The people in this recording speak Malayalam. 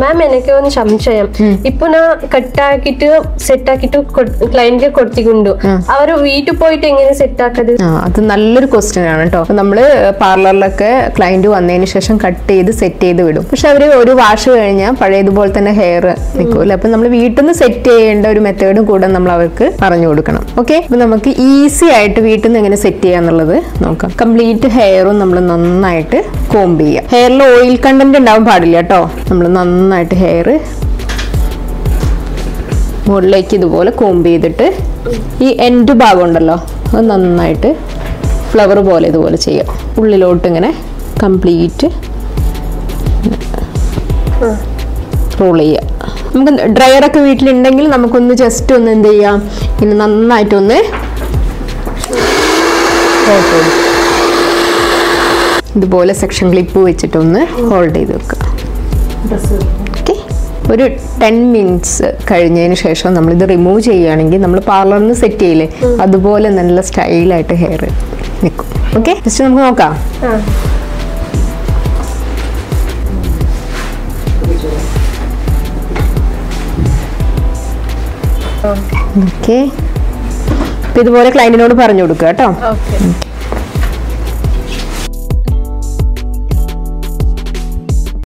മാം എനിക്ക് ഒന്ന് സംശയം ഇപ്പൊ ഞാൻ കട്ടാക്കിട്ട് സെറ്റ് ആക്കിട്ട് ക്ലയന്റിന് കൊടുത്തിട്ടുണ്ട് അവര് വീട്ടിൽ പോയിട്ട് എങ്ങനെ സെറ്റ് ആക്കത്? അത് നല്ലൊരു ക്വസ്റ്റ്യൻ ആണ് കേട്ടോ. നമ്മള് പാർലറിലൊക്കെ ക്ലയന്റ് വന്നതിന് ശേഷം കട്ട് ചെയ്ത് സെറ്റ് ചെയ്ത് വിടും. പക്ഷെ അവര് ഒരു വാഷ് കഴിഞ്ഞാൽ പഴയതുപോലെ തന്നെ ഹെയർ നിൽക്കൂല. അപ്പൊ നമ്മൾ വീട്ടിൽ നിന്ന് സെറ്റ് ചെയ്യേണ്ട ഒരു മെത്തേഡും കൂടെ നമ്മൾ അവർക്ക് പറഞ്ഞു കൊടുക്കണം. ഓക്കെ, അപ്പൊ നമുക്ക് ഈസി ആയിട്ട് വീട്ടിൽ നിന്ന് എങ്ങനെ സെറ്റ് ചെയ്യാന്നുള്ളത് നോക്കാം. കംപ്ലീറ്റ് ഹെയറും നമ്മൾ നന്നായിട്ട് കോംബ് ചെയ്യാം. ഹെയറിൽ ഓയിൽ കണ്ടന്റ് ഉണ്ടാവാൻ പാടില്ല കേട്ടോ. നമ്മൾ നന്നായിട്ട് ഹെയർ മുകളിലേക്ക് ഇതുപോലെ കോംബ് ചെയ്തിട്ട് ഈ എൻഡ് ഭാഗം ഉണ്ടല്ലോ അത് നന്നായിട്ട് ഫ്ലവർ പോലെ ഇതുപോലെ ചെയ്യാം. ഉള്ളിലോട്ട് ഇങ്ങനെ കംപ്ലീറ്റ് റോൾ ചെയ്യുക. നമുക്ക് ഡ്രയറൊക്കെ വീട്ടിലുണ്ടെങ്കിൽ നമുക്കൊന്ന് ജസ്റ്റ് ഒന്ന് എന്ത് ചെയ്യാം, ഇങ്ങനെ നന്നായിട്ടൊന്ന് ഇതുപോലെ സെക്ഷൻ ക്ലിപ്പ് വെച്ചിട്ടൊന്ന് ഹോൾഡ് ചെയ്ത് വെക്കുക. ഓക്കെ, ഒരു 10 മിനിറ്റ്സ് കഴിഞ്ഞതിന് ശേഷം നമ്മളിത് റിമൂവ് ചെയ്യുകയാണെങ്കിൽ നമ്മൾ പാർലറിൽ നിന്ന് സെറ്റ് ചെയ്യില്ലേ അതുപോലെ നല്ല സ്റ്റൈലായിട്ട് ഹെയർ നിൽക്കും. ഓക്കെ, ജസ്റ്റ് നമുക്ക് നോക്കാം. ഓക്കെ, ഇതുപോലെ ക്ലയന്റിനോട് പറഞ്ഞു കൊടുക്കുക കേട്ടോ.